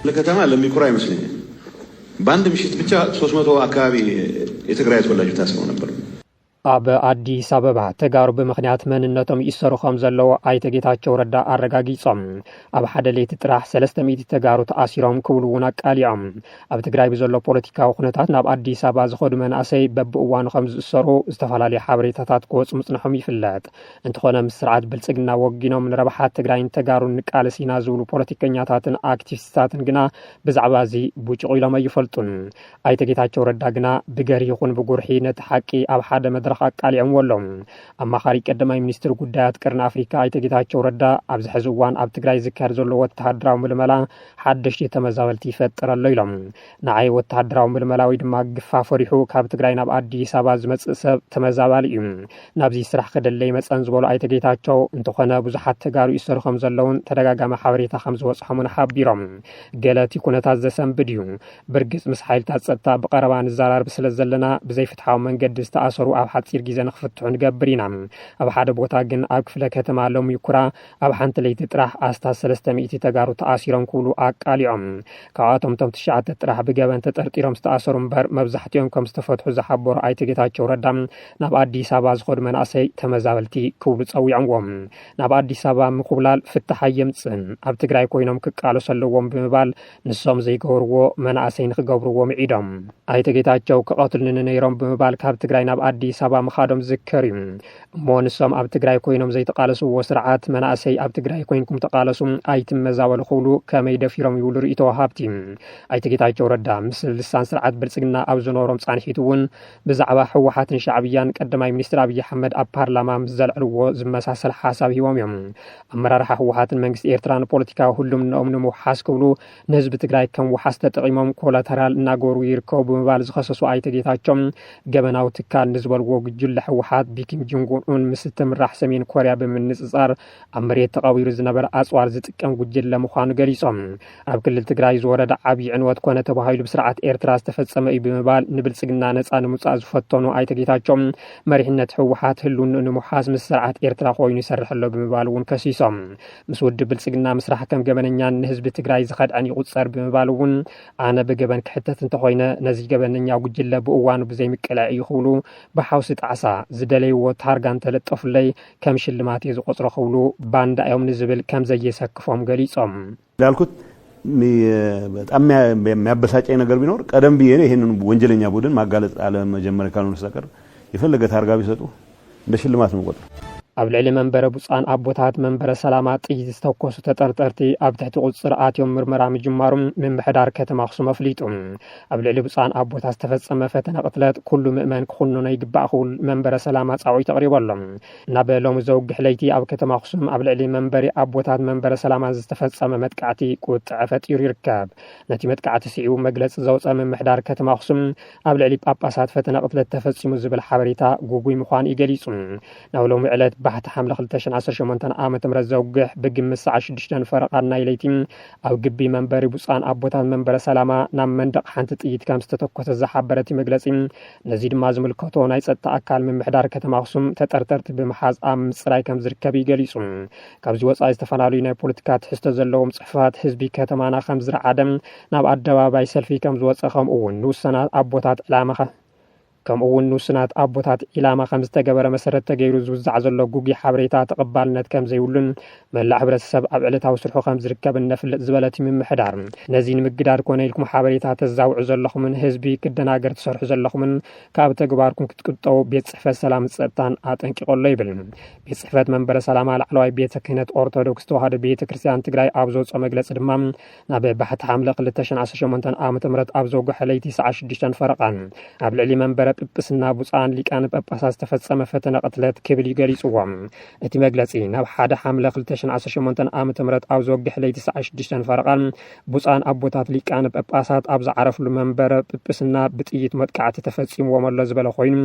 ለከተማ ለሚኩራ ይመስለኛል በአንድ ምሽት ብቻ 300 አካባቢ የትግራይ ተወላጆች ታስረው ነበር። ኣብ አዲስ አበባ ተጋሩ ብምኽንያት መንነቶም ይሰሩ ከም ዘለዎ ኣይተ ጌታቸው ረዳ አረጋጊጾም ኣብ ሓደ ለይቲ ጥራሕ 300 ተጋሩ ተኣሲሮም ክብሉ እውን ኣቃሊዖም ኣብ ትግራይ ብዘሎ ፖለቲካዊ ኩነታት ናብ አዲስ አበባ ዝኸዱ መናእሰይ በብእዋኑ ከም ዝእሰሩ ዝተፈላለዩ ሓበሬታታት ክወፁ ምጽንሖም ይፍለጥ እንትኾነ ምስ ስርዓት ብልጽግና ወጊኖም ንረብሓት ትግራይን ተጋሩን ንቃለስ ኢና ዝብሉ ፖለቲከኛታትን ኣክቲቪስታትን ግና ብዛዕባ እዚ ቡጭቁ ኢሎም ኣይፈልጡን ኣይተ ጌታቸው ረዳ ግና ብገሪ ይኹን ብጉርሒ ነቲ ሓቂ ኣብ ሓደ መድረኽ አቃሊዖም ወሎም አማኻሪ ቀዳማይ ሚኒስትር ጉዳያት ቀርና አፍሪካ ኣይተ ጌታቸው ረዳ ኣብ ዝሕዚ እዋን ኣብ ትግራይ ዝካየድ ዘሎ ወተሃደራዊ ምልመላ ሓደሽቲ ተመዛበልቲ ይፈጥር ኣሎ ኢሎም ንዓይ ወተሃደራዊ ምልመላዊ ድማ ግፋ ፈሪሑ ካብ ትግራይ ናብ አዲስ አበባ ዝመጽእ ሰብ ተመዛባሊ እዩ ናብዚ ስራሕ ከደለይ መጸን ዝበሉ ኣይተ ጌታቸው እንተኾነ ብዙሓት ተጋሩ ይሰሩ ከም ዘለውን ተደጋጋሚ ሓበሬታ ከም ዝወጽሖምን ሓቢሮም ገለቲ ኩነታት ዘሰንብድ እዩ ብርግጽ ምስ ሓይልታት ጸጥታ ብቀረባ ንዘራርብ ስለ ዘለና ብዘይፍትሓዊ መንገዲ ዝተኣሰሩ ኣብ ሓፂር ግዜ ንኽፍትሑ ንገብር ኢና ኣብ ሓደ ቦታ ግን ኣብ ክፍለ ከተማ ሎሚ ኩራ ኣብ ሓንቲ ለይቲ ጥራሕ ኣስታት 300 ተጋሩ ተኣሲሮም ክብሉ ኣቃሊዖም ካብኣቶም ቶም 9 ጥራሕ ብገበን ተጠርጢሮም ዝተኣሰሩ እምበር መብዛሕትኦም ከም ዝተፈትሑ ዝሓበሩ ኣይተ ጌታቸው ረዳ ናብ አዲስ አበባ ዝኸዱ መናእሰይ ተመዛበልቲ ክብሉ ጸዊዖምዎም ናብ አዲስ አበባ ምኹብላል ፍትሕ የምጽን ኣብ ትግራይ ኮይኖም ክቃለሱ ኣለዎም ብምባል ንሶም ዘይገበርዎ መናእሰይ ንኽገብርዎ ምዒዶም ኣይተ ጌታቸው ክቐትሉን ነይሮም ብምባል ካብ ትግራይ ናብ አዲስ አበባ መኻዶም ዝከር እዩ እሞ ንሶም ኣብ ትግራይ ኮይኖም ዘይተቃለስዎ ስርዓት መናእሰይ ኣብ ትግራይ ኮይንኩም ተቃለሱ ኣይትመዛበሉ ክብሉ ከመይ ደፊሮም ይብሉ ርእቶ ወሃብቲ ኣይተ ጌታቸው ረዳ ምስ ልሳን ስርዓት ብልጽግና ኣብ ዝነበሮም ጻንሒት እውን ብዛዕባ ሕወሓትን ሻዕብያን ቀዳማይ ሚኒስትር ኣብይ ኣሕመድ ኣብ ፓርላማ ምስ ዘልዕልዎ ዝመሳሰል ሓሳብ ሂቦም እዮም ኣመራርሓ ሕወሓትን መንግስቲ ኤርትራን ፖለቲካዊ ሁሉም ንኦም ንምውሓስ ክብሉ ንህዝቢ ትግራይ ከም ውሓስ ተጠቂሞም ኮላተራል እናገበሩ ይርከቡ ብምባል ዝኸሰሱ ኣይተ ጌታቸው ገበናዊ ትካል ንዝበልዎ ጉጅለ ሕወሓት ቢኪም ጆንግ-ኡን ምስ ተምራሕ ሰሜን ኮርያ ብምንጽጻር ኣብ መሬት ተቐቢሩ ዝነበረ ኣጽዋር ዝጥቀም ጉጅለ ምዃኑ ገሊጾም ኣብ ክልል ትግራይ ዝወረደ ዓብዪ ዕንወት ኮነ ተባሂሉ ብስርዓት ኤርትራ ዝተፈጸመ እዩ ብምባል ንብልጽግና ነጻ ንምውጻእ ዝፈተኑ ኣይተ ጌታቸው መሪሕነት ሕወሓት ህልውንኡ ንምውሓስ ምስ ስርዓት ኤርትራ ኮይኑ ይሰርሕ ኣሎ ብምባል እውን ከሲሶም ምስ ውድብ ብልጽግና ምስራሕ ከም ገበነኛን ንህዝቢ ትግራይ ዝኸድዐን ይቁጸር ብምባል እውን ኣነ ብገበን ክሕተት እንተኾይነ ነዚ ገበነኛ ጉጅለ ብእዋኑ ብዘይምቅላዕ እዩ ክብሉ ብሓውሲ ጣዕሳ ዝደለይዎ ታርጋ እንተለጠፉለይ ከም ሽልማት ዝቆጽሮ ክብሉ ባንዳ እዮም ንዝብል ከም ዘየሰክፎም ገሊጾም ዳልኩት በጣም የሚያበሳጨኝ ነገር ቢኖር ቀደም ብዬ ይሄንን ወንጀለኛ ቡድን ማጋለጥ አለ መጀመሪያ ካልሆነ በስተቀር የፈለገ ታርጋ ቢሰጡ እንደ ሽልማት ነው ቆጥሮ ኣብ ልዕሊ መንበረ ቡጻን ኣቦታት መንበረ ሰላማ ጥይት ዝተኮሱ ተጠርጠርቲ ኣብ ትሕቲ ቁጽር ኣትዮም ምርመራ ምጅማሮም ምምሕዳር ከተማ ኣኽሱም ኣፍሊጡ ኣብ ልዕሊ ቡጻን ኣቦታት ዝተፈጸመ ፈተነ ቅትለት ኩሉ ምእመን ክኹንኖ ይግባእ ክብል መንበረ ሰላማ ጻውዒት ኣቕሪቦሎም ናብ ሎሚ ዘውግሕ ለይቲ ኣብ ከተማ ኣኽሱም ኣብ ልዕሊ መንበሪ ኣቦታት መንበረ ሰላማ ዝተፈጸመ መጥቃዕቲ ቁጥዕ ፈጢሩ ይርከብ ነቲ መጥቃዕቲ ሲዒቡ መግለጺ ዘውፀ ምምሕዳር ከተማ ኣኽሱም ኣብ ልዕሊ ጳጳሳት ፈተነ ቅትለት ተፈጺሙ ዝብል ሓበሬታ ጉጉይ ምዃኑ ይገሊጹ ናብ ሎሚ ዕለት ባህቲ ሓምለ 2018 ዓመተ ምህረት ዘውግሕ ብግምት ሰዓት 6 ፈረቓ ናይ ለይቲ ኣብ ግቢ መንበሪ ቡጻን ኣቦታት መንበረ ሰላማ ናብ መንደቕ ሓንቲ ጥይት ከም ዝተተኮሰ ዝሓበረት መግለጺ ነዚ ድማ ዝምልከቶ ናይ ጸጥታ ኣካል ምምሕዳር ከተማ ኣኽሱም ተጠርጠርቲ ብምሓዝ ኣብ ምጽራይ ከም ዝርከብ ይገሊጹ ካብዚ ወጻኢ ዝተፈላለዩ ናይ ፖለቲካ ትሕዝቶ ዘለዎም ጽሑፋት ህዝቢ ከተማና ከም ዝረዓደም ናብ ኣደባባይ ሰልፊ ከም ዝወጸ ከምኡውን ንውሰናት ኣቦታት ዕላማ ከምኡውን ንውስናት ኣቦታት ኢላማ ከም ዝተገበረ መሰረት ተገይሩ ዝውዛዕ ዘሎ ጉጊ ሓበሬታ ተቐባልነት ከም ዘይብሉን መላእ ሕብረተሰብ ኣብ ዕለታዊ ስርሑ ከም ዝርከብ ነፍልጥ ዝበለት ምምሕዳር ነዚ ንምግዳር ኮነ ኢልኩም ሓበሬታ ተዛውዑ ዘለኹምን ህዝቢ ክደናገር ትሰርሑ ዘለኹምን ካብ ተግባርኩም ክትቅጠው ቤት ጽሕፈት ሰላም ጸጥታን ኣጠንቂቆሎ ይብል ቤት ጽሕፈት መንበረ ሰላማ ላዕለዋይ ቤተ ክህነት ኦርቶዶክስ ተዋህዶ ቤተ ክርስቲያን ትግራይ ኣብ ዘውፅኦ መግለጺ ድማ ናብ ባህቲ ሓምለ 2018 ዓመተ ምህረት ኣብ ዘውግሕ ለይቲ ሰዓት 6 ፈረቓን ኣብ ልዕሊ መንበረ ጵጵስና ቡጻን ሊቃነ ጳጳሳት ዝተፈጸመ ፈተነ ቅትለት ክብል ይገሊጽዎም እቲ መግለጺ ናብ ሓደ ሓምለ 2018 ዓመተ ምህረት ኣብ ዘወግሕ ለይቲ ሰዓት 6 ፈረቓን ቡጻን ኣቦታት ሊቃነ ጳጳሳት ኣብ ዝዓረፍሉ መንበረ ጵጵስና ብጥይት መጥቃዕቲ ተፈጺምዎም ኣሎ ዝበለ ኮይኑ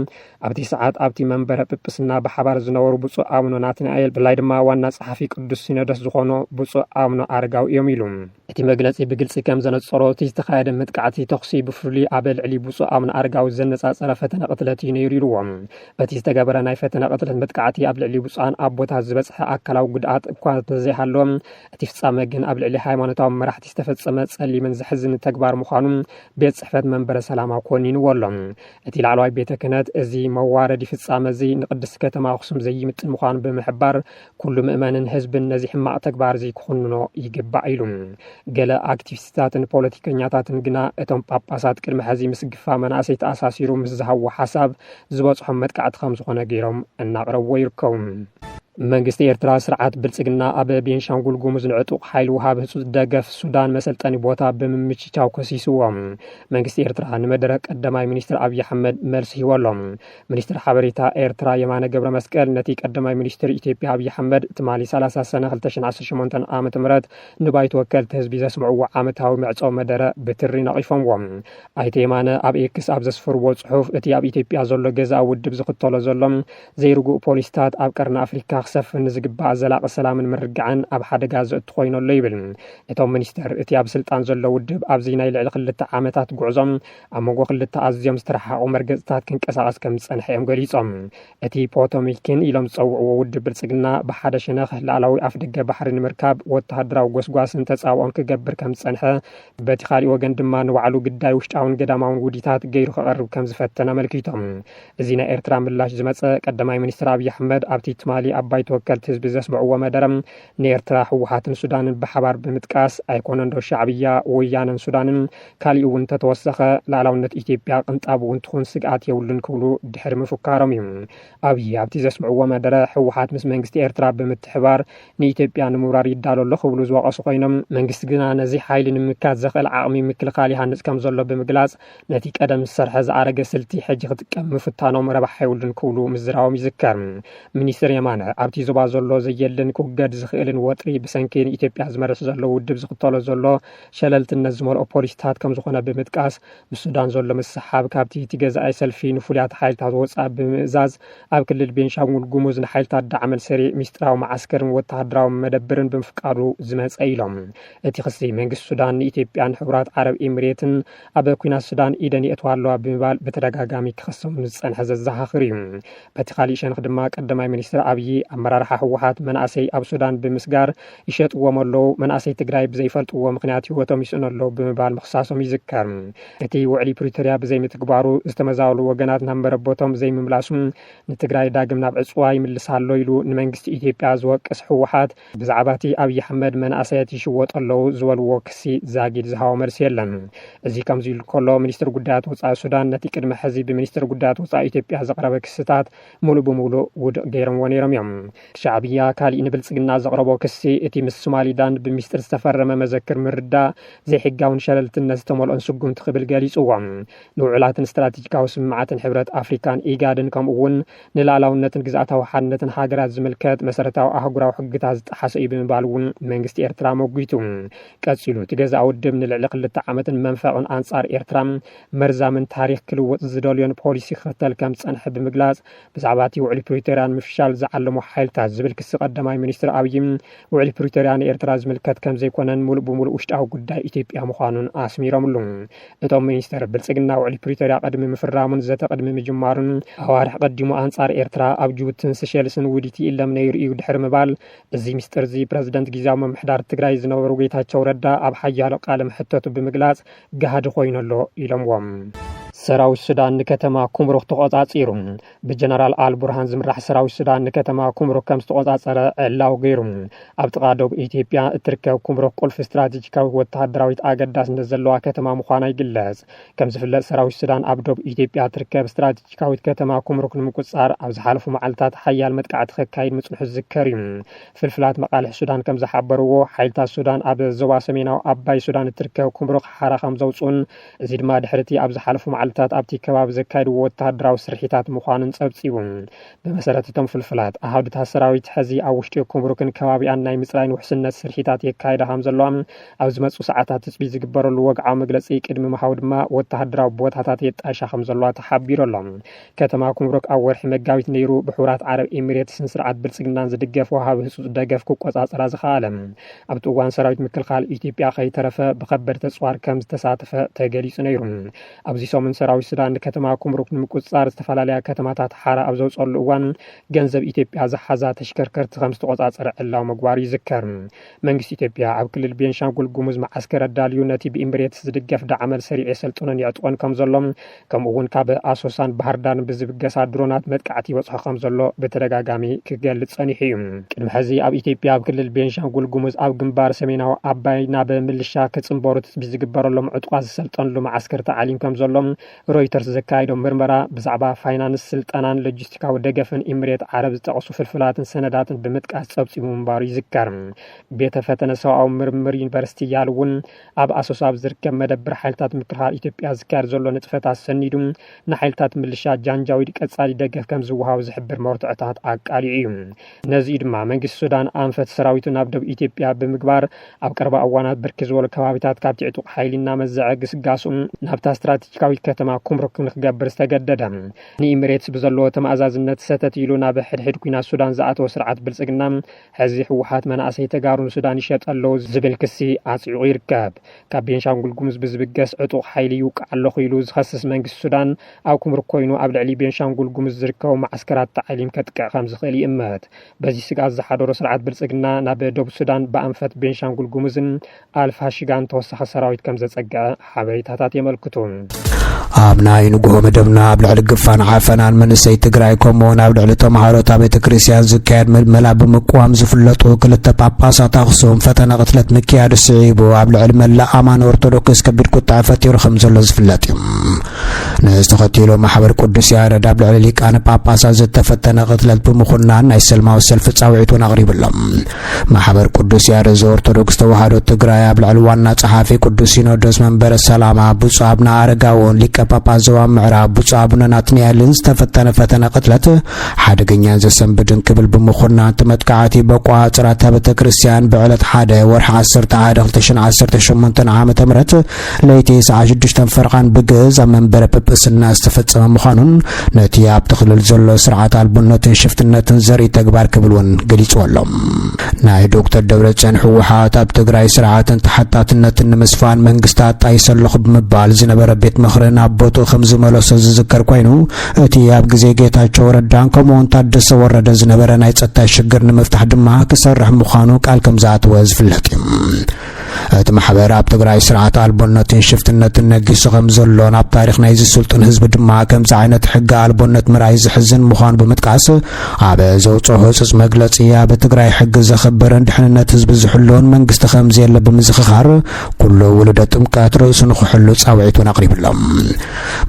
ኣብቲ ሰዓት ኣብቲ መንበረ ጵጵስና ብሓባር ዝነበሩ ብፁዕ ኣቡነ ናትናኤል ብላይ ድማ ዋና ጸሓፊ ቅዱስ ሲኖዶስ ዝኾኑ ብፁዕ ኣቡነ ኣረጋዊ እዮም ኢሉ እቲ መግለጺ ብግልጺ ከም ዘነጸሮ እቲ ዝተኻየደ መጥቃዕቲ ተኽሲ ብፍሉይ ኣብ ልዕሊ ብፁዕ ኣቡነ ኣረጋዊ ዘነጻጸረ ፈተነ ቅትለት ነይሩ ኢሉዎም እቲ ዝተገበረ ናይ ፈተነ ቅትለት መጥቃዕቲ ኣብ ልዕሊ ብፁዓን ኣቦታት ዝበፅሐ ኣካላዊ ጉድኣት እኳ ተዘይሃለዎም እቲ ፍጻመ ግን ኣብ ልዕሊ ሃይማኖታዊ መራሕቲ ዝተፈጸመ ጸሊምን ዝሕዝን ተግባር ምዃኑ ቤት ጽሕፈት መንበረ ሰላማ ኮኒንዎ ኣሎ እቲ ላዕለዋይ ቤተ ክህነት እዚ መዋረዲ ፍጻመ እዚ ንቅድስቲ ከተማ ኣክሱም ዘይምጥን ምዃኑ ብምሕባር ኩሉ ምእመንን ህዝብን ነዚ ሕማቕ ተግባር እዚ ክኹንኖ ይግባእ ኢሉ ገለ ኣክቲቪስታትን ፖለቲከኛታትን ግና እቶም ጳጳሳት ቅድሚ ሕዚ ምስ ግፋ መናእሰይ ተኣሳሲሩ ምስ ዝሃብዎ ሓሳብ ዝበፅሖም መጥቃዕቲ ከም ዝኾነ ገይሮም እናቕረብዎ ይርከቡ መንግስቲ ኤርትራ ስርዓት ብልጽግና ኣብ ቤንሻንጉል ጉሙዝ ንዕጡቕ ሓይሊ ውሃብ ህጹጽ ደገፍ ሱዳን መሰልጠኒ ቦታ ብምምችቻው ከሲስዎም መንግስቲ ኤርትራ ንመደረ ቀዳማይ ሚኒስትር አብይ አሕመድ መልስ ሂቦሎም ሚኒስትር ሓበሬታ ኤርትራ የማነ ገብረ መስቀል ነቲ ቀዳማይ ሚኒስትር ኢትዮጵያ አብይ አሕመድ ትማሊ 30 ሰነ 2018 ዓመተ ምህረት ንባይተ ወከልቲ ህዝቢ ዘስምዕዎ ዓመታዊ ምዕጾ መደረ ብትሪ ነቒፎምዎም ኣይተ የማነ ኣብ ኤክስ ኣብ ዘስፈርዎ ጽሑፍ እቲ ኣብ ኢትዮጵያ ዘሎ ገዛ ውድብ ዝኽተሎ ዘሎም ዘይርጉእ ፖሊስታት ኣብ ቀርኒ ኣፍሪካ ክሰፍን ዝግባእ ዘላቂ ሰላምን ምርግዓን ኣብ ሓደጋ ዘእቱ ኮይነሎ ይብል እቶም ሚኒስተር እቲ ኣብ ስልጣን ዘሎ ውድብ ኣብዚ ናይ ልዕሊ 2 ዓመታት ጉዕዞም ኣብ መንጎ ክልተ ኣዝዮም ዝተረሓቑ መርገጽታት ክንቀሳቐስ ከም ዝጸንሐ እዮም ገሊጾም እቲ ፖቶሚክን ኢሎም ዝጸውዕዎ ውድብ ብልጽግና ብሓደ ሸነኽ ላዕላዊ ኣፍ ደገ ባሕሪ ንምርካብ ወተሃደራዊ ጎስጓስን ተጻውዖን ክገብር ከም ዝጸንሐ በቲ ካልእ ወገን ድማ ንባዕሉ ግዳይ ውሽጣውን ገዳማውን ውዲታት ገይሩ ክቐርብ ከም ዝፈተነ መልኪቶም እዚ ናይ ኤርትራ ምላሽ ዝመጸ ቀዳማይ ሚኒስትር አብይ አሕመድ ኣብቲ ትማሊ ባይተ ወከልቲ ህዝቢ ዘስምዕዎ መደረም ንኤርትራ ህወሓትን ሱዳንን ብሓባር ብምጥቃስ ኣይኮነን ዶ ሻዕብያ ወያነን ሱዳንን ካልእ እውን ተተወሰኸ ላዕላውነት ኢትዮጵያ ቅንጣብ እውን ትኹን ስግኣት የብሉን ክብሉ ድሕሪ ምፍካሮም እዩ ኣብይ ኣብቲ ዘስምዕዎ መደረ ህወሓት ምስ መንግስቲ ኤርትራ ብምትሕባር ንኢትዮጵያ ንምውራር ይዳሎ ኣሎ ክብሉ ዝወቀሱ ኮይኖም መንግስቲ ግና ነዚ ሓይሊ ንምምካት ዘኽእል ዓቕሚ ምክልኻል ይሃንጽ ከም ዘሎ ብምግላጽ ነቲ ቀደም ዝሰርሐ ዝኣረገ ስልቲ ሕጂ ክጥቀም ምፍታኖም ረብሓ የብሉን ክብሉ ምዝራቦም ይዝከር ሚኒስትር የማነ ኣብቲ ዞባ ዘሎ ዘየልን ክውገድ ዝኽእልን ወጥሪ ብሰንኪ ንኢትዮጵያ ዝመርሕ ዘሎ ውድብ ዝኽተሎ ዘሎ ሸለልትነት ዝመልኦ ፖሊስታት ከም ዝኾነ ብምጥቃስ ብሱዳን ዘሎ ምስሓብ ካብቲ ትገዛኣይ ሰልፊ ንፍሉያት ሓይልታት ወፃእ ብምእዛዝ ኣብ ክልል ቤንሻንጉል ጉሙዝ ንሓይልታት ዳዕመል ሰሪዕ ሚስጥራዊ ማዓስከርን ወተሃደራዊ መደብርን ብምፍቃዱ ዝመፀ ኢሎም እቲ ክሲ መንግስቲ ሱዳን ንኢትዮጵያን ሕቡራት ዓረብ ኤሚሬትን ኣብ ኩናት ሱዳን ኢደን የእትዋ ኣለዋ ብምባል በተደጋጋሚ ክኸሰሙ ዝጸንሐ ዘዘኻኽር እዩ በቲ ካልእ ሸነኽ ድማ ቀዳማይ ሚኒስትር ኣብይ ኣመራርሓ ህወሓት መናእሰይ ኣብ ሱዳን ብምስጋር ይሸጥዎም ኣለዉ መናእሰይ ትግራይ ብዘይፈልጥዎ ምክንያት ህይወቶም ይስእኑ ኣለዉ ብምባል ምኽሳሶም ይዝከር እቲ ውዕሊ ፕሪቶርያ ብዘይምትግባሩ ዝተመዛበሉ ወገናት ናብ መረቦቶም ዘይምምላሱ ንትግራይ ዳግም ናብ ዕፅዋ ይምልስ ኣሎ ኢሉ ንመንግስቲ ኢትዮጵያ ዝወቅስ ህወሓት ብዛዕባ እቲ ኣብይ አሕመድ መናእሰያት ይሽወጡ ኣለዉ ዝበልዎ ክሲ ዛጊድ ዝሃቦ መልሲ የለን እዚ ከምዚ ኢሉ ከሎ ሚኒስትር ጉዳያት ወፃኢ ሱዳን ነቲ ቅድሚ ሕዚ ብሚኒስትር ጉዳያት ወፃኢ ኢትዮጵያ ዘቕረበ ክስታት ሙሉእ ብምሉእ ውድቕ ገይሮምዎ ነይሮም እዮም ሻዕብያ ካልእ ንብልጽግና ዘቕረቦ ክሲ እቲ ምስ ሶማሊላንድ ብምስጥር ዝተፈረመ መዘክር ምርዳእ ዘይሕጋውን ሸለልትነት ዝተመልኦን ስጉምቲ ክብል ገሊጽዎም ንውዕላትን ስትራቴጂካዊ ስምምዓትን ሕብረት ኣፍሪካን ኢጋድን ከምኡ እውን ንላዕላውነትን ግዝኣታዊ ሓድነትን ሃገራት ዝምልከት መሰረታዊ ኣህጉራዊ ሕግታት ዝጠሓሰ እዩ ብምባል እውን መንግስቲ ኤርትራ መጒቱ ቀፂሉ እቲ ገዛኢ ውድብ ንልዕሊ 2 ዓመትን መንፈቕን ኣንጻር ኤርትራ መርዛምን ታሪክ ክልወጥ ዝደልዮን ፖሊሲ ክኽተል ከም ዝጸንሐ ብምግላጽ ብዛዕባ እቲ ውዕሊ ፕሪቶርያን ምፍሻል ዝዓለሙ ሓይልታት ዝብል ክሲ ቀዳማይ ሚኒስትር ኣብይ ውዕሊ ፕሪቶርያ ንኤርትራ ዝምልከት ከም ዘይኮነን ሙሉእ ብምሉእ ውሽጣዊ ጉዳይ ኢትዮጵያ ምዃኑን ኣስሚሮምሉ እቶም ሚኒስተር ብልጽግና ውዕሊ ፕሪቶርያ ቀድሚ ምፍራሙን ዘተ ቀድሚ ምጅማሩን ኣዋርሕ ቀዲሙ ኣንጻር ኤርትራ ኣብ ጅቡትን ሰሸልስን ውዲት ኢለም ነይሩ እዩ ድሕሪ ምባል እዚ ሚስጥር እዚ ፕረዚደንት ጊዜያዊ ምምሕዳር ትግራይ ዝነበሩ ጌታቸው ረዳ ኣብ ሓያሎ ቃለ መሕተቱ ብምግላጽ ገሃዲ ኮይነሎ ኢሎምዎም ሰራዊት ሱዳን ንከተማ ኩምሩክ ተቆጻጺሩ ብጀነራል አልቡርሃን ዝምራሕ ሰራዊት ሱዳን ንከተማ ኩምሩክ ከም ዝተቆጻጸረ ዕላው ገይሩ ኣብ ጥቓ ደቡብ ኢትዮጵያ እትርከብ ኩምሩክ ቁልፊ ስትራቴጂካዊ ወተሃደራዊት ኣገዳስነት ዘለዋ ከተማ ምዃና ይግለጽ ከም ዝፍለጥ ሰራዊት ሱዳን ኣብ ደቡብ ኢትዮጵያ እትርከብ ስትራቴጂካዊት ከተማ ኩምሩክ ንምቁጻር ኣብ ዝሓለፉ መዓልታት ሓያል መጥቃዕቲ ከካይድ ምጽንሑ ዝዝከር እዩ ፍልፍላት መቃልሕ ሱዳን ከም ዝሓበርዎ ሓይልታት ሱዳን ኣብ ዞባ ሰሜናዊ ኣባይ ሱዳን እትርከብ ኩምሩክ ሓራ ከም ዘውፅኡን እዚ ድማ ድሕርቲ ኣብ ዝሓለፉ መዓልታት ኣብቲ ከባቢ ዘካይድዎ ወተሃደራዊ ስርሒታት ምዃኑን ጸብጺቡ ብመሰረት እቶም ፍልፍላት ኣሃዱታት ሰራዊት ሕዚ ኣብ ውሽጢ ኩምሩክን ከባቢኣን ናይ ምጽራይን ውሕስነት ስርሒታት የካይዳ ከም ዘለዋ ኣብ ዝመጹ ሰዓታት ትጽቢት ዝግበረሉ ወግዓዊ መግለጺ ቅድሚ ምሃብ ድማ ወተሃደራዊ ቦታታት የጣሻ ከም ዘለዋ ተሓቢሩ ኣሎ ከተማ ኩምሩክ ኣብ ወርሒ መጋቢት ነይሩ ብሕቡራት ዓረብ ኤሚሬትስን ስርዓት ብልጽግናን ዝድገፍ ወሃቢ ህጹጽ ደገፍ ክቆጻጸራ ዝኸኣለ ኣብቲ እዋን ሰራዊት ምክልኻል ኢትዮጵያ ከይተረፈ ብከበድቲ ኣጽዋር ከም ዝተሳተፈ ተገሊጹ ነይሩ ኣብዚ ሰሙን እውን ሰራዊት ሱዳን ከተማ ኩምሩክ ንምቁጻር ዝተፈላለዩ ከተማታት ሓራ ኣብ ዘውጸሉ እዋን ገንዘብ ኢትዮጵያ ዝሓዛ ተሽከርከርቲ ከም ዝተቆጻጸረ ዕላው ምግባሩ ይዝከር። መንግስቲ ኢትዮጵያ ኣብ ክልል ቤንሻንጉል ጉሙዝ ማዓስከር ኣዳልዩ ነቲ ብኢምሬትስ ዝድገፍ ዳዕመል ሰሪዕ የሰልጡንን ይዕጥቆን ከም ዘሎም ከምኡ እውን ካብ ኣሶሳን ባህርዳርን ብዝብገሳ ድሮናት መጥቃዕቲ ይበጽሑ ከም ዘሎ በተደጋጋሚ ክገልጽ ጸኒሑ እዩ። ቅድሚ ሕዚ ኣብ ኢትዮጵያ ኣብ ክልል ቤንሻንጉል ጉሙዝ ኣብ ግንባር ሰሜናዊ ኣባይ ናብ ምልሻ ከጽምበሩት ብዝግበረሎም ዕጥቋት ዝሰልጠንሉ ማዓስከር ተዓሊም ከም ዘሎም ሮይተርስ ዘካይዶም ምርመራ ብዛዕባ ፋይናንስ ስልጠናን ሎጂስቲካዊ ደገፍን ኢምሬት ዓረብ ዝጠቕሱ ፍልፍላትን ሰነዳትን ብምጥቃስ ጸብጺሙ ምንባሩ ይዝከር። ቤተ ፈተነ ሰብኣዊ ምርምር ዩኒቨርሲቲ ያል እውን ኣብ ኣሶሳ ዝርከብ መደብር ሓይልታት ምክልኻል ኢትዮጵያ ዝካየድ ዘሎ ንጥፈታት ሰኒዱ ንሓይልታት ምልሻ ጃንጃዊድ ቀጻሊ ደገፍ ከም ዝወሃብ ዝሕብር መርትዕታት ኣቃሊዑ እዩ። ነዚ ድማ መንግስቲ ሱዳን ኣንፈት ሰራዊቱ ናብ ደቡብ ኢትዮጵያ ብምግባር ኣብ ቀረባ እዋናት ብርኪ ዝበሉ ከባቢታት ካብቲ ዕጡቕ ሓይሊ እናመዘዐ ግስጋሱ ናብታ ስትራቴጂካዊት ከተማ ኩምሩክ ንክገብር ዝተገደደ ንኢምሬትስ ብዘለዎ ተመኣዛዝነት ሰተት ኢሉ ናብ ሕድሕድ ኩናት ሱዳን ዝኣተወ ስርዓት ብልጽግና ሕዚ ሕወሓት መናእሰይ ተጋሩ ንሱዳን ይሸጥ ኣለዉ ዝብል ክሲ ኣጽዒቑ ይርከብ። ካብ ቤንሻንጉል ጉሙዝ ብዝብገስ ዕጡቕ ሓይሊ ይውቃዕ ኣለኹ ኢሉ ዝኸስስ መንግስቲ ሱዳን ኣብ ኩምሩክ ኮይኑ ኣብ ልዕሊ ቤንሻንጉል ጉሙዝ ዝርከቡ ማዓስከራት ተዓሊም ከጥቅዕ ከም ዝኽእል ይእመት። በዚ ስጋት ዝሓደሮ ስርዓት ብልጽግና ናብ ደቡብ ሱዳን ብኣንፈት ቤንሻንጉል ጉሙዝን ኣልፋሽጋን ተወሳኺ ሰራዊት ከም ዘጸግዐ ሓበሬታታት የመልክቱ። ኣብ ናይ ንጉሆ መደብና ኣብ ልዕሊ ግፋን ዓፈናን መንእሰይ ትግራይ ከምኡውን ኣብ ልዕሊ ተምሃሮት ኣብ ቤተ ክርስቲያን ዝካየድ ምልመላ ብምቁዋም ዝፍለጡ ክልተ ጳጳሳት ኣኽሱም ፈተነ ቅትለት ምክያድ ስዒቡ ኣብ ልዕሊ መላእ ኣማን ኦርቶዶክስ ከቢድ ቁጣዕ ፈጢሩ ከም ዘሎ ዝፍለጥ እዩ። ንዝተኸቲሉ ማሕበር ቅዱስ ያሬድ ኣብ ልዕሊ ሊቃነ ጳጳሳት ዝተፈተነ ቅትለት ብምኹናን ናይ ሰልማዊ ሰልፊ ጻውዒቱን ኣቕሪብሎም። ማሕበር ቅዱስ ያሬድ ዘኦርቶዶክስ ተዋህዶ ትግራይ ኣብ ልዕሊ ዋና ጸሓፊ ቅዱስ ሲኖዶስ መንበረ ሰላማ ብፁዕ አቡነ አረጋውን ሊቀ ጳጳስ ዞባ ምዕራብ ብፁዕ አቡነ ናትናኤልን ዝተፈተነ ፈተነ ቅትለት ሓደገኛን ዘሰንብድን ክብል ብምኹናን መጥቃዕቲ በቋጽራት ቤተ ክርስቲያን ብዕለት 1 ወርሒ 11 2018 ዓመተ ምህረት ለይቲ ሰዓት 6 ፈርቓን ብግዝ ኣብ መንበረ ጵጵስና ዝተፈጸመ ምዃኑን ነቲ ኣብ ትኽልል ዘሎ ስርዓት ኣልቦነትን ሽፍትነትን ዘርኢ ተግባር ክብልውን ገሊጹሎም። ናይ ዶክተር ደብረጽዮን ሕወሓት ኣብ ትግራይ ስርዓትን ተሓታትነትን ንምስፋን መንግስታት ጣይሰለኹ ብምባል ዝነበረ ቤት ምኽርን ኣብ ቦትኡ ከም ዝመለሶ ዝዝከር ኮይኑ እቲ ኣብ ግዜ ጌታቸው ረዳን ከምኡውን ታደሰ ወረደ ዝነበረ ናይ ጸጥታ ሽግር ንምፍታሕ ድማ ክሰርሕ ምዃኑ ቃል ከም ዝኣተወ ዝፍለጥ እዩ። እቲ ማሕበር ኣብ ትግራይ ስርዓት ኣልቦነትን ሽፍትነትን ነጊሱ ከም ዘሎን ኣብ ታሪክ ናይ ዝስልጡን ህዝቢ ድማ ከምዚ ዓይነት ሕጊ ኣልቦነት ምርኣይ ዝሕዝን ምዃኑ ብምጥቃስ ኣብ ዘውፅኦ ህፁፅ መግለፂ ኣብ ትግራይ ሕጊ ዘኽብርን ድሕንነት ህዝቢ ዝሕልውን መንግስቲ ከምዚ የለ ብምዝኽኻር ኩሉ ውልደ ጥምቀት ርእሱ ንክሕሉ ጻውዒቱን ኣቕሪብሎም።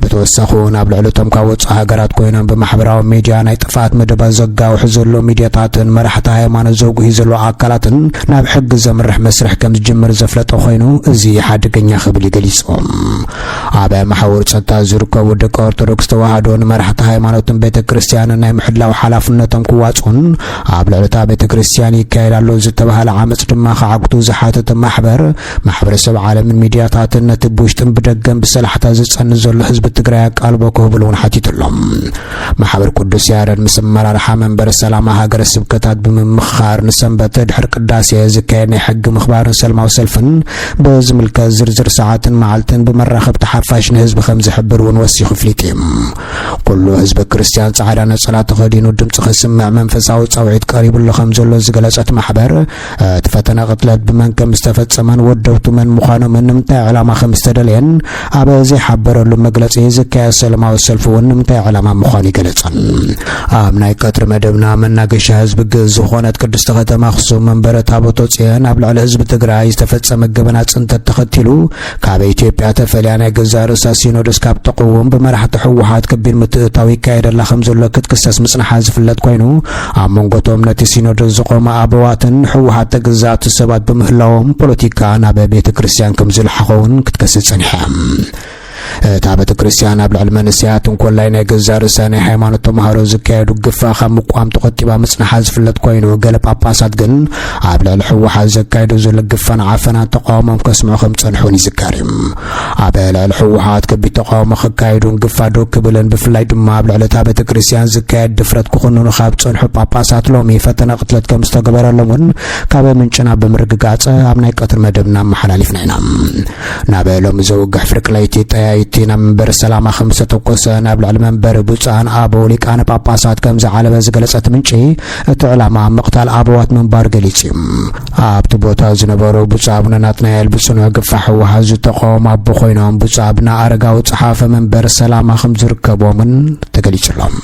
ብተወሳኺ እውን ኣብ ልዕሊ እቶም ካብ ወፃኢ ሃገራት ኮይኖም ብማሕበራዊ ሚድያ ናይ ጥፋኣት መደባት ዘጋውሑ ዘሎ ሚድያታትን መራሕቲ ሃይማኖት ዘጉሂ ዘሎ ኣካላትን ናብ ሕጊ ዘምርሕ መስርሕ ከም ዝጅምር ዘፍለጠ ኮይኑ እዚ ሓደገኛ ክብል ይገሊጾም። ኣብ ማሕበር ጸጥታ ዝርከቡ ደቂ ኦርቶዶክስ ተዋህዶ ንመራሕቲ ሃይማኖትን ቤተ ክርስቲያንን ናይ ምሕላው ሓላፍነቶም ክዋፅኡን ኣብ ልዕሊ እታ ቤተ ክርስቲያን ይካየድ ኣሎ ዝተባሃለ ዓመፅ ድማ ከዓግቱ ዝሓተተ ማሕበረሰብ ዓለምን ሚድያታትን ነቲ ብውሽጥን ብደገን ብሰላሕታ ዝጸንሕ ዘሎ ህዝቢ ትግራይ ኣቃልቦ ክህብሉ እውን ሓቲቱሎም። ማሕበር ቅዱስ ያሬድ ምስ ኣመራርሓ መንበረ ሰላማ ሃገረ ስብከታት ብምምኽኻር ንሰንበት ድሕሪ ቅዳሴ ዝካየድ ናይ ሕጊ ምኽባርን ሰልማዊ ሰልፍን ብዝምልከት ዝርዝር ሰዓትን መዓልትን ብመራኸብቲ ሓፋሽ ንህዝቢ ከም ዝሕብር እውን ወሲኹ ፍሊጥ እዩ። ኩሉ ህዝቢ ክርስቲያን ጻዕዳ ነፀላ ተኸዲኑ ድምፂ ክስምዕ መንፈሳዊ ጻውዒት ቀሪቡሉ ከም ዘሎ ዝገለጸት ማሕበር እቲ ፈተነ ቅትለት ብመን ከም ዝተፈጸመን ወደውቱ መን ምዃኖም ንምንታይ ዕላማ ከም ዝተደልየን ኣብ ዘይሓበረሉ መግለፂ ዝካየድ ሰላማዊ ሰልፊ እውን ንምንታይ ዕላማ ምዃኑ ይገለጸን። ኣብ ናይ ቀትሪ መደብና መናገሻ ህዝቢ ግዝ ዝኾነት ቅድስቲ ከተማ ኣኽሱም መንበረ ታቦተ ጽዮን ኣብ ልዕሊ ህዝቢ ትግራይ ዝተፈጸመ ገበና ጽንተት ተኸቲሉ ካብ ኢትዮጵያ ተፈልያ ናይ ገዛ ርእሳ ሲኖዶስ ካብ ተقوم ብመራሕቲ ሕወሓት ከቢድ ምትእታው ይካየደላ ከም ዘሎ ክትክሰስ ምጽናሓ ዝፍለጥ ኮይኑ ኣብ መንጎቶም ነቲ ሲኖዶስ ዝቆመ ኣበዋትን ሕወሓት ተገዛእቲ ሰባት ብምህላዎም ፖለቲካ ናብ ቤተ ክርስቲያን ከም ዝለሓኸውን ክትከስስ ጸኒሓ። እታ ቤተ ክርስቲያን ኣብ ልዕሊ መንእሰያትን ኮላይ ናይ ገዛ ርእሳ ናይ ሃይማኖት ተምሃሮ ዝካየዱ ግፋእ ካብ ምቋም ተቆጢባ ምጽናሓ ዝፍለጥ ኮይኑ ገለ ጳጳሳት ግን ኣብ ልዕሊ ሕወሓት ዘካየዱ ዘሎ ግፋን ዓፈናን ተቃውሞም ከስምዑ ከም ጸንሑን ይዝከር እዩ። ኣብ ልዕሊ ሕወሓት ከቢድ ተቃውሞ ክካየዱን ግፋእ ዶ ክብልን ብፍላይ ድማ ኣብ ልዕሊ እታ ቤተ ክርስቲያን ዝካየድ ድፍረት ክኹንኑ ካብ ጸንሑ ጳጳሳት ሎሚ ፈተነ ቅትለት ከም ዝተገበረሎም እውን ካብ ምንጭና ብምርግጋጽ ኣብ ናይ ቀትሪ መደብና መሓላሊፍና ኢና። ናብ ሎሚ ዘውግሕ ፍርቂ ለይቲ ሰራዊት ናብ መንበር ሰላም ከም ዝተተኮሰ ናብ ልዕሊ መንበር ብፁዓን ኣበው ሊቃነ ጳጳሳት ከም ዝዓለበ ዝገለጸት ምንጪ እቲ ዕላማ ምቕታል ኣበዋት መንባር ገሊጹ ኣብቲ ቦታ ዝነበሩ ብፁዕ አቡነ ናትናኤል ብጽኑዕ ግፋሕ ህወሓት ዝተቃወሙ ኣቦ ኮይኖም ብፁዕ አቡነ ኣረጋዊ ጸሓፈ መንበር ሰላም ከም ዝርከቦምን ተገሊጹሎም